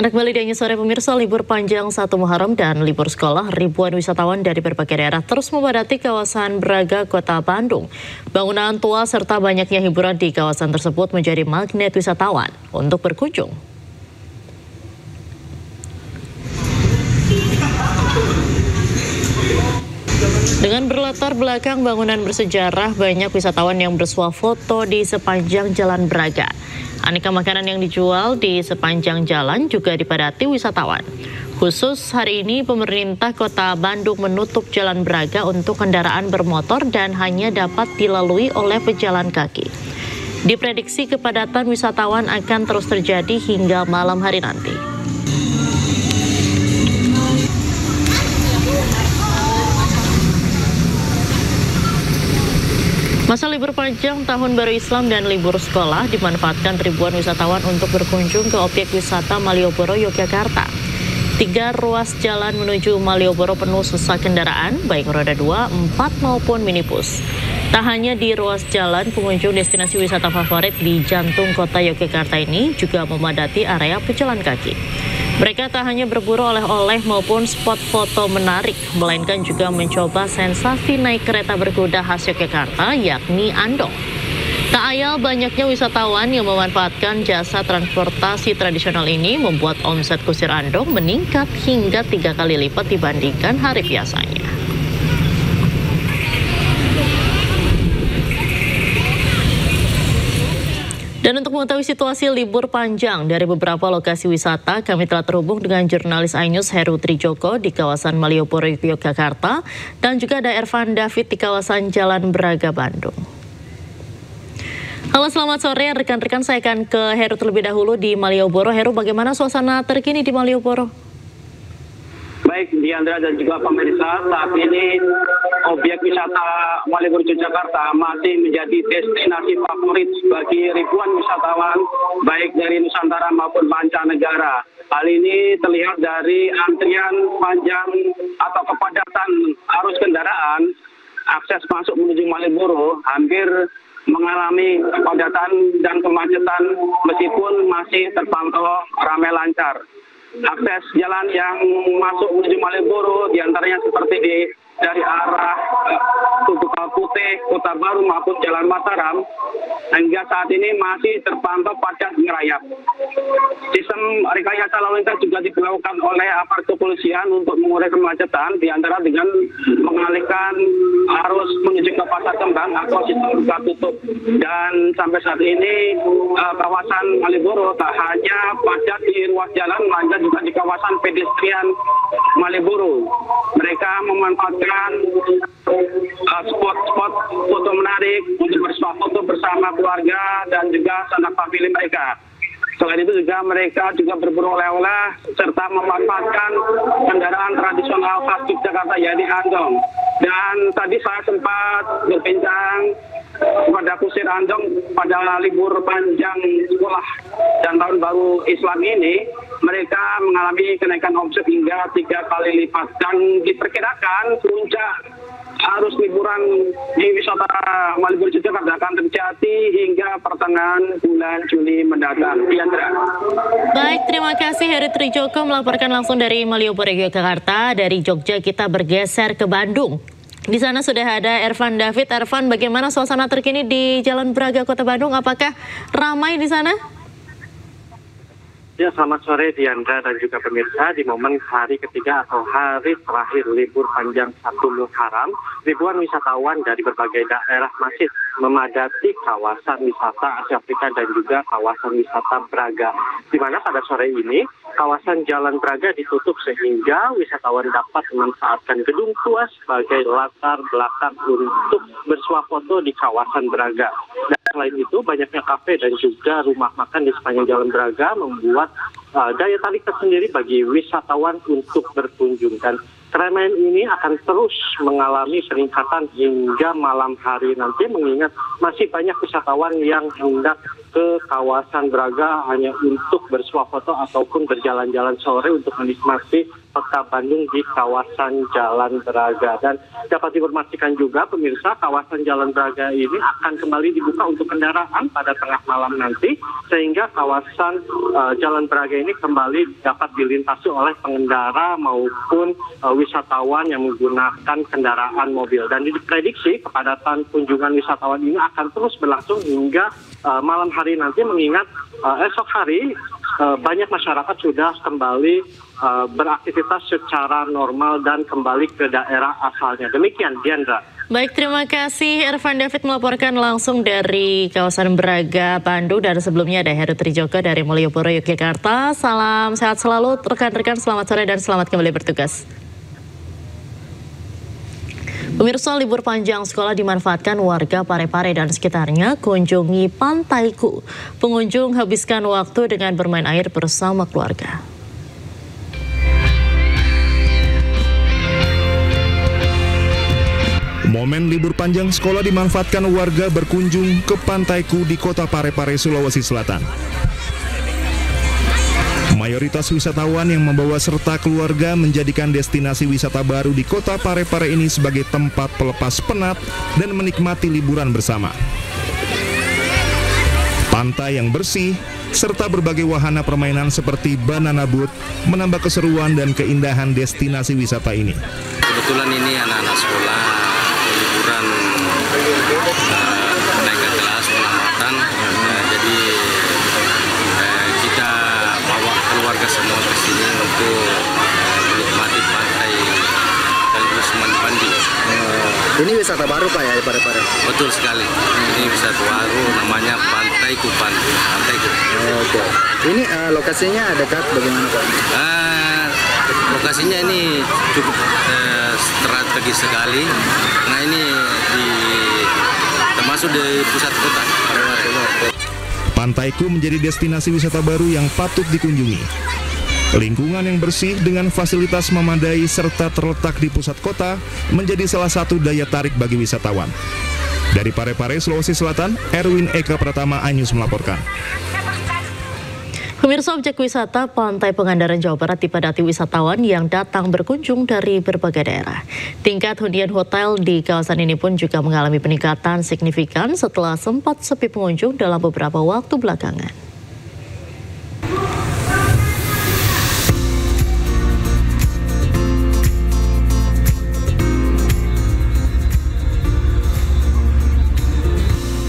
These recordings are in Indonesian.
Anda kembali di Sore pemirsa, libur panjang 1 Muharram dan libur sekolah, ribuan wisatawan dari berbagai daerah terus memadati kawasan Braga, Kota Bandung. Bangunan tua serta banyaknya hiburan di kawasan tersebut menjadi magnet wisatawan untuk berkunjung. Dengan berlatar belakang bangunan bersejarah, banyak wisatawan yang bersuah foto di sepanjang Jalan Braga. Aneka makanan yang dijual di sepanjang jalan juga dipadati wisatawan. Khusus hari ini, pemerintah Kota Bandung menutup Jalan Braga untuk kendaraan bermotor dan hanya dapat dilalui oleh pejalan kaki. Diprediksi kepadatan wisatawan akan terus terjadi hingga malam hari nanti. Masa libur panjang Tahun Baru Islam dan libur sekolah dimanfaatkan ribuan wisatawan untuk berkunjung ke objek wisata Malioboro, Yogyakarta. 3 ruas jalan menuju Malioboro penuh sesak kendaraan, baik roda 2, 4 maupun minibus. Tak hanya di ruas jalan, pengunjung destinasi wisata favorit di jantung kota Yogyakarta ini juga memadati area pejalan kaki. Mereka tak hanya berburu oleh-oleh maupun spot foto menarik, melainkan juga mencoba sensasi naik kereta berkuda khas Yogyakarta, yakni Andong. Tak ayal banyaknya wisatawan yang memanfaatkan jasa transportasi tradisional ini membuat omset kusir Andong meningkat hingga 3 kali lipat dibandingkan hari biasanya. Dan untuk mengetahui situasi libur panjang dari beberapa lokasi wisata, kami telah terhubung dengan jurnalis iNews Heru Trijoko di kawasan Malioboro, Yogyakarta, dan juga ada Ervan David di kawasan Jalan Braga, Bandung. Halo, selamat sore rekan-rekan, saya akan ke Heru terlebih dahulu di Malioboro. Heru, bagaimana suasana terkini di Malioboro? Baik, Diandra dan juga pemirsa, saat ini objek wisata Malioboro Yogyakarta masih menjadi destinasi favorit bagi ribuan wisatawan baik dari Nusantara maupun mancanegara. Hal ini terlihat dari antrian panjang atau kepadatan arus kendaraan. Akses masuk menuju Malioboro hampir mengalami kepadatan dan kemacetan meskipun masih terpantau ramai lancar. Akses jalan yang masuk menuju Malioboro diantaranya seperti dari arah Tugu Putih, Kota Baru maupun Jalan Mataram hingga saat ini masih terpantau padat ngerayap. Sistem rekayasa lalu lintas juga dilakukan oleh aparat kepolisian untuk mengurai kemacetan, diantara dengan mengalihkan arus menuju ke Pasar Kembang atau sistem buka tutup. Dan sampai saat ini kawasan Malioboro tak hanya padat di ruas jalan, melainkan juga di kawasan pedestrian Malioboro. Mereka memanfaatkan spot-spot foto menarik untuk bersuah foto bersama keluarga dan juga sanak famili mereka. Selain itu juga mereka juga berburu oleh-oleh serta memanfaatkan kendaraan tradisional khas Yogyakarta, yaitu Andong. Dan tadi saya sempat berbincang kepada kusir Andong pada libur panjang sekolah dan Tahun Baru Islam ini, mereka mengalami kenaikan omset hingga 3 kali lipat. Dan diperkirakan puncak arus liburan di wisata Malioboro Yogyakarta akan terjadi hingga pertengahan bulan Juli mendatang. Diandra. Baik, terima kasih Heru Trijoko melaporkan langsung dari Malioboro, Yogyakarta. Dari Jogja kita bergeser ke Bandung. Di sana sudah ada Ervan David. Ervan, bagaimana suasana terkini di Jalan Braga, Kota Bandung? Apakah ramai di sana? Ya, selamat sore Diandra dan juga pemirsa. Di momen hari ketiga atau hari terakhir libur panjang 1 Muharram, ribuan wisatawan dari berbagai daerah masih memadati kawasan wisata Asia Afrika dan juga kawasan wisata Braga. Di mana pada sore ini kawasan Jalan Braga ditutup sehingga wisatawan dapat memanfaatkan gedung tua sebagai latar belakang untuk bersuah foto di kawasan Braga. Dan selain itu, banyaknya kafe dan juga rumah makan di sepanjang Jalan Braga membuat daya tarik tersendiri bagi wisatawan untuk berkunjung. Dan keramaian ini akan terus mengalami peningkatan hingga malam hari nanti, mengingat masih banyak wisatawan yang hendak ke kawasan Braga hanya untuk bersuah foto ataupun berjalan-jalan sore untuk menikmati Kota Bandung di kawasan Jalan Braga. Dan dapat diinformasikan juga pemirsa, kawasan Jalan Braga ini akan kembali dibuka untuk kendaraan pada tengah malam nanti, sehingga kawasan Jalan Braga ini kembali dapat dilintasi oleh pengendara maupun wisatawan yang menggunakan kendaraan mobil. Dan diprediksi kepadatan kunjungan wisatawan ini akan terus berlangsung hingga malam hari nanti, mengingat esok hari banyak masyarakat sudah kembali beraktivitas secara normal dan kembali ke daerah asalnya. Demikian, Diandra. Baik, terima kasih Irfan David melaporkan langsung dari kawasan Braga, Bandung. Dan sebelumnya ada Heru Trijoko dari Malioboro, Yogyakarta. Salam sehat selalu rekan-rekan, selamat sore dan selamat kembali bertugas. Pemirsa, libur panjang sekolah dimanfaatkan warga Parepare dan sekitarnya kunjungi Pantai Ku. Pengunjung habiskan waktu dengan bermain air bersama keluarga. Momen libur panjang sekolah dimanfaatkan warga berkunjung ke Pantai Ku di Kota Parepare, Sulawesi Selatan. Mayoritas wisatawan yang membawa serta keluarga menjadikan destinasi wisata baru di Kota Parepare ini sebagai tempat pelepas penat dan menikmati liburan bersama. Pantai yang bersih, serta berbagai wahana permainan seperti banana boat menambah keseruan dan keindahan destinasi wisata ini. Kebetulan ini anak-anak sekolah liburan naik kelas pengamatan, jadi kita bawa keluarga semua ke sini untuk menikmati pantai sekaligus mandi. Ini wisata baru Pak ya di Parepare? Betul sekali, ini wisata baru namanya Pantai Ku. Oke. Ini lokasinya dekat bagaimana Pak? Lokasinya ini cukup strategis sekali. Nah, ini termasuk di pusat kota. Pantai Ku menjadi destinasi wisata baru yang patut dikunjungi. Lingkungan yang bersih dengan fasilitas memadai serta terletak di pusat kota menjadi salah satu daya tarik bagi wisatawan. Dari Parepare, Sulawesi Selatan, Erwin Eka Pratama, iNews melaporkan. Pemirsa, objek wisata Pantai Pangandaran, Jawa Barat dipadati wisatawan yang datang berkunjung dari berbagai daerah. Tingkat hunian hotel di kawasan ini pun juga mengalami peningkatan signifikan setelah sempat sepi pengunjung dalam beberapa waktu belakangan.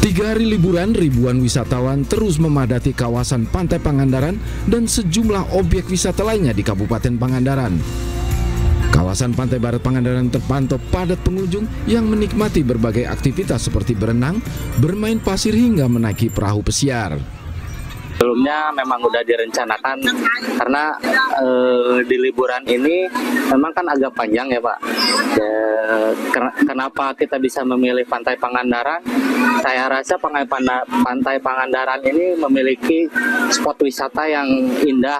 Tiga hari liburan, ribuan wisatawan terus memadati kawasan Pantai Pangandaran dan sejumlah objek wisata lainnya di Kabupaten Pangandaran. Kawasan Pantai Barat Pangandaran terpantau padat pengunjung yang menikmati berbagai aktivitas seperti berenang, bermain pasir hingga menaiki perahu pesiar. Sebelumnya memang udah direncanakan karena di liburan ini memang kan agak panjang ya Pak. Kenapa kita bisa memilih Pantai Pangandaran? Saya rasa Pantai Pangandaran ini memiliki spot wisata yang indah.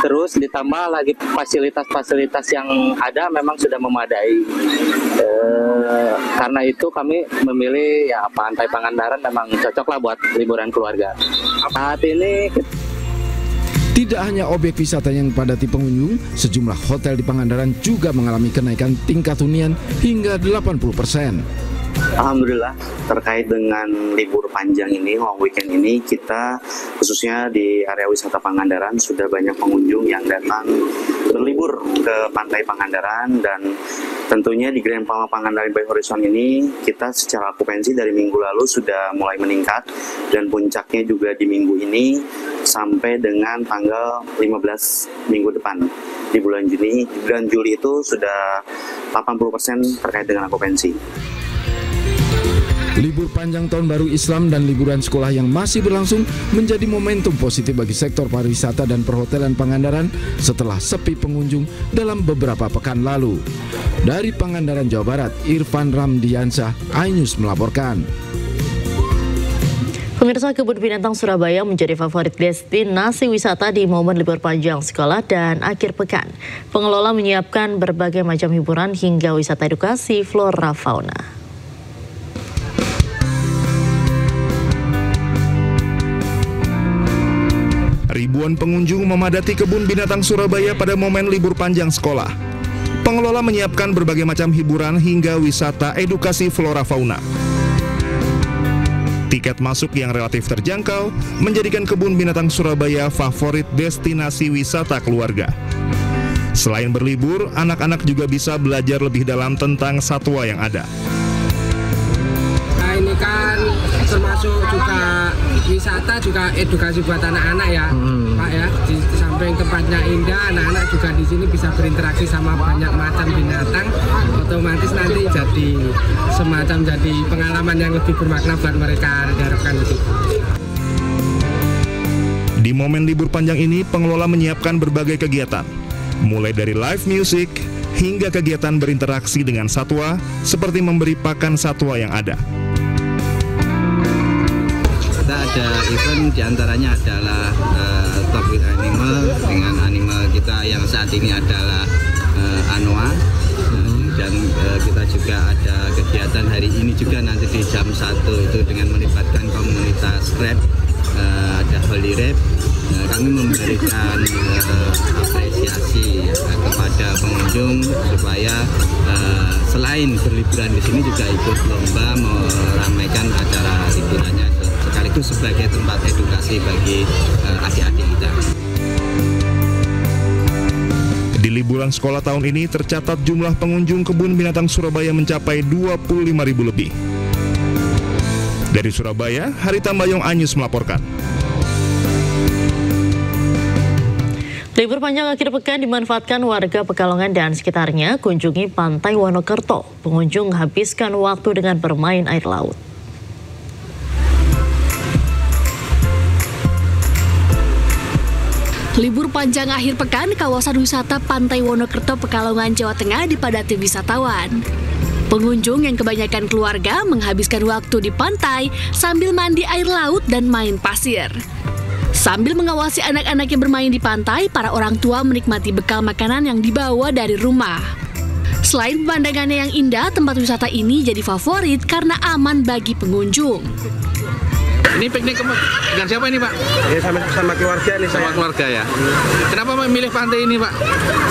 Terus ditambah lagi fasilitas-fasilitas yang ada memang sudah memadai. Karena itu kami memilih ya Pantai Pangandaran memang cocok lah buat liburan keluarga. Saat ini tidak hanya objek wisata yang dipadati pengunjung, sejumlah hotel di Pangandaran juga mengalami kenaikan tingkat hunian hingga 80%. Alhamdulillah, terkait dengan libur panjang ini, long weekend ini, kita khususnya di area wisata Pangandaran sudah banyak pengunjung yang datang berlibur ke Pantai Pangandaran, dan tentunya di Grand Palma Pangandaran by Horizon ini kita secara okupansi dari minggu lalu sudah mulai meningkat, dan puncaknya juga di minggu ini sampai dengan tanggal 15 minggu depan di bulan Juni. Bulan Juli itu sudah 80% terkait dengan okupansi. Libur panjang tahun baru Islam dan liburan sekolah yang masih berlangsung menjadi momentum positif bagi sektor pariwisata dan perhotelan Pangandaran setelah sepi pengunjung dalam beberapa pekan lalu. Dari Pangandaran, Jawa Barat, Irfan Ramdiansyah, iNews melaporkan. Pemirsa, Kebun Binatang Surabaya menjadi favorit destinasi wisata di momen libur panjang sekolah dan akhir pekan. Pengelola menyiapkan berbagai macam hiburan hingga wisata edukasi flora fauna. Ribuan Ribuan pengunjung memadati Kebun Binatang Surabaya pada momen libur panjang sekolah. Pengelola menyiapkan berbagai macam hiburan hingga wisata edukasi flora fauna. Tiket masuk yang relatif terjangkau menjadikan Kebun Binatang Surabaya favorit destinasi wisata keluarga. Selain berlibur, anak-anak juga bisa belajar lebih dalam tentang satwa yang ada. Nah, ini kan termasuk juga wisata, juga edukasi buat anak-anak ya, Pak ya. Di samping tempatnya indah, anak-anak juga di sini bisa berinteraksi sama banyak macam binatang. Otomatis nanti jadi semacam jadi pengalaman yang lebih bermakna buat mereka, diharapkan itu. Di momen libur panjang ini, pengelola menyiapkan berbagai kegiatan, mulai dari live music hingga kegiatan berinteraksi dengan satwa, seperti memberi pakan satwa yang ada. Kita ada event diantaranya adalah Talk with Animal dengan animal kita yang saat ini adalah Anoa. Dan kita juga ada kegiatan hari ini juga nanti di jam 1 itu dengan melibatkan komunitas rap, ada Holy Rap. Kami memberikan apresiasi kepada pengunjung supaya selain berliburan di sini juga ikut lomba meramaikan acara liburannya, sekaligus sebagai tempat edukasi bagi adik-adik kita. Di liburan sekolah tahun ini tercatat jumlah pengunjung Kebun Binatang Surabaya mencapai 25.000 lebih. Dari Surabaya, Harita Mbayong Anyus melaporkan. Libur panjang akhir pekan dimanfaatkan warga Pekalongan dan sekitarnya. Kunjungi Pantai Wonokerto. Pengunjung habiskan waktu dengan bermain air laut. Libur panjang akhir pekan, kawasan wisata Pantai Wonokerto, Pekalongan, Jawa Tengah dipadati wisatawan. Pengunjung yang kebanyakan keluarga menghabiskan waktu di pantai sambil mandi air laut dan main pasir. Sambil mengawasi anak-anak yang bermain di pantai, para orang tua menikmati bekal makanan yang dibawa dari rumah. Selain pemandangannya yang indah, tempat wisata ini jadi favorit karena aman bagi pengunjung. Ini piknik dengan siapa ini, Pak? Ya, sama keluarga nih saya. Sama keluarga ya. Kenapa memilih pantai ini, Pak?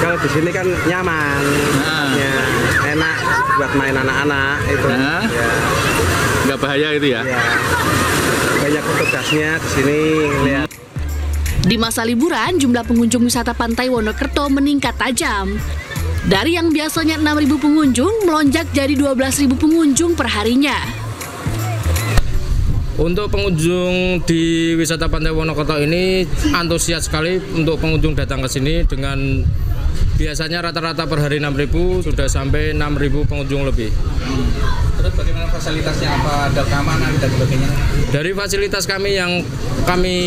Kalau di sini kan nyaman, enak buat main anak-anak itu. Ya. Nggak bahaya itu ya? Ya. Banyak petugasnya di sini. Lihat. Di masa liburan, jumlah pengunjung wisata Pantai Wonokerto meningkat tajam. Dari yang biasanya 6.000 pengunjung, melonjak jadi 12.000 pengunjung per harinya. Untuk pengunjung di wisata Pantai Wonokerto ini antusias sekali untuk pengunjung datang ke sini dengan biasanya rata-rata per hari 6.000 sudah sampai 6.000 pengunjung lebih. Terus bagaimana fasilitasnya, apa ada keamanan dan sebagainya? Dari fasilitas kami yang kami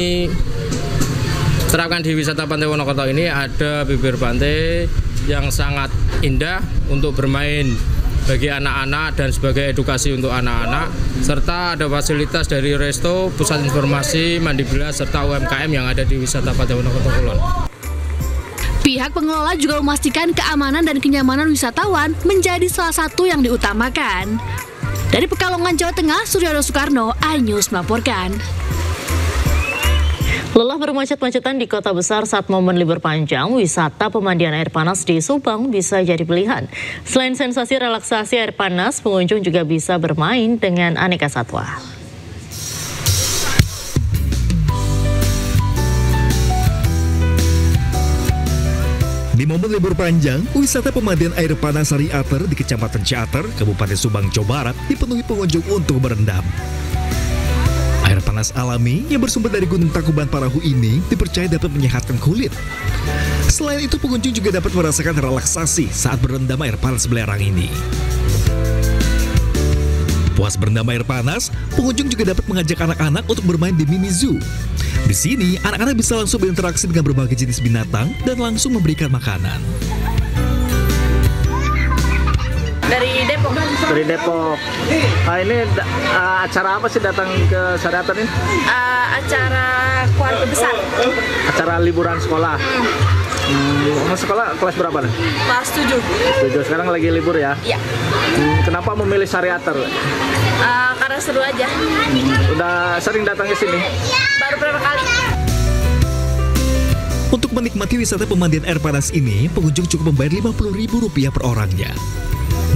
terapkan di wisata Pantai Wonokerto ini ada bibir pantai yang sangat indah untuk bermain bagi anak-anak dan sebagai edukasi untuk anak-anak, serta ada fasilitas dari resto, pusat informasi, mandi bilas, serta UMKM yang ada di wisata Pantai Wonokerto Kulon. Pihak pengelola juga memastikan keamanan dan kenyamanan wisatawan menjadi salah satu yang diutamakan. Dari Pekalongan, Jawa Tengah, Suryono Soekarno, iNews melaporkan. Lelah bermacet-macetan di kota besar saat momen libur panjang, wisata pemandian air panas di Subang bisa jadi pilihan. Selain sensasi relaksasi air panas, pengunjung juga bisa bermain dengan aneka satwa. Di momen libur panjang, wisata pemandian air panas Sari Ater di Kecamatan Ciater, Kabupaten Subang, Jawa Barat dipenuhi pengunjung untuk berendam. Air panas alami yang bersumber dari Gunung Tangkuban Parahu ini dipercaya dapat menyehatkan kulit. Selain itu, pengunjung juga dapat merasakan relaksasi saat berendam air panas belerang ini. Puas berendam air panas, pengunjung juga dapat mengajak anak-anak untuk bermain di mini zoo. Di sini, anak-anak bisa langsung berinteraksi dengan berbagai jenis binatang dan langsung memberikan makanan. Dari Depok. Dari Depok. Ini acara apa sih datang ke Sari Ater ini? Acara keluarga besar. Acara liburan sekolah. Sekolah kelas berapa nih? Kelas 7. 7. Sekarang lagi libur ya? Iya. Kenapa memilih Sari Ater? Karena seru aja. Udah sering datang ke sini? Baru berapa kali. menikmati wisata pemandian air panas ini, pengunjung cukup membayar Rp50.000 per orangnya.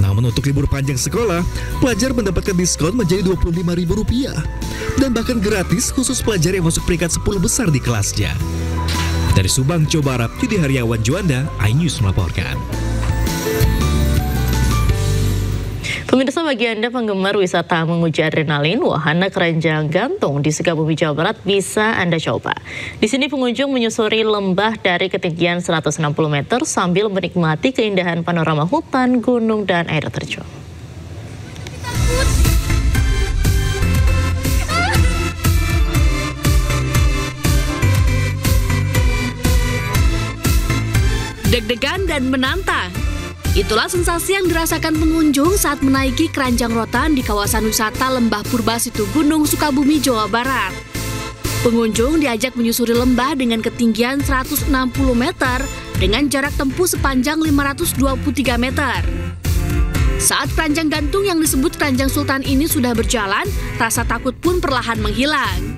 Namun untuk libur panjang sekolah, pelajar mendapatkan diskon menjadi Rp25.000 dan bahkan gratis khusus pelajar yang masuk peringkat 10 besar di kelasnya. Dari Subang, Jawa Barat, Yudi Haryawan Juanda, iNews melaporkan. Pemirsa, bagi Anda penggemar wisata menguji adrenalin, wahana keranjang gantung di Sukabumi, Jawa Barat bisa Anda coba. Di sini pengunjung menyusuri lembah dari ketinggian 160 meter sambil menikmati keindahan panorama hutan, gunung, dan air terjun. Deg-degan dan menantang. Itulah sensasi yang dirasakan pengunjung saat menaiki keranjang rotan di kawasan wisata Lembah Purba Situ Gunung, Sukabumi, Jawa Barat. Pengunjung diajak menyusuri lembah dengan ketinggian 160 meter dengan jarak tempuh sepanjang 523 meter. Saat keranjang gantung yang disebut keranjang sultan ini sudah berjalan, rasa takut pun perlahan menghilang.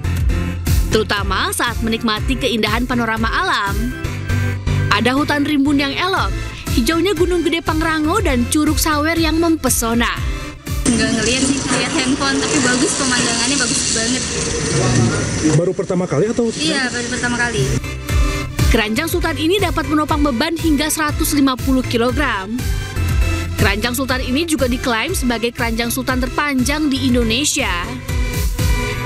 Terutama saat menikmati keindahan panorama alam. Ada hutan rimbun yang elok, hijaunya Gunung Gede Pangrango dan Curug Sawer yang mempesona. Nggak ngeliat sih, lihat handphone, tapi bagus, pemandangannya bagus banget. Baru pertama kali atau? Iya, baru pertama kali. Keranjang sultan ini dapat menopang beban hingga 150 kg. Keranjang sultan ini juga diklaim sebagai keranjang sultan terpanjang di Indonesia.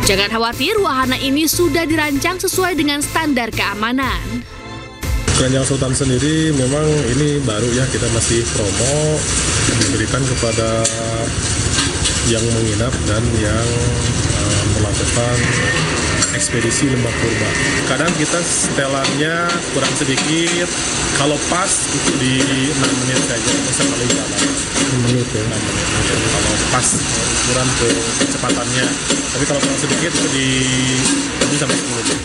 Jangan khawatir, wahana ini sudah dirancang sesuai dengan standar keamanan. Keranjang sultan sendiri memang ini baru ya, kita masih promo, diberikan kepada yang menginap dan yang melakukan ekspedisi Lembah Purba. Kadang kita setelannya kurang sedikit, kalau pas itu di 6 menit saja, sekali jalan. 6 menit ya? 6 menit, kalau pas ukuran kecepatannya. Tapi kalau kurang sedikit itu di sampai 10 menit.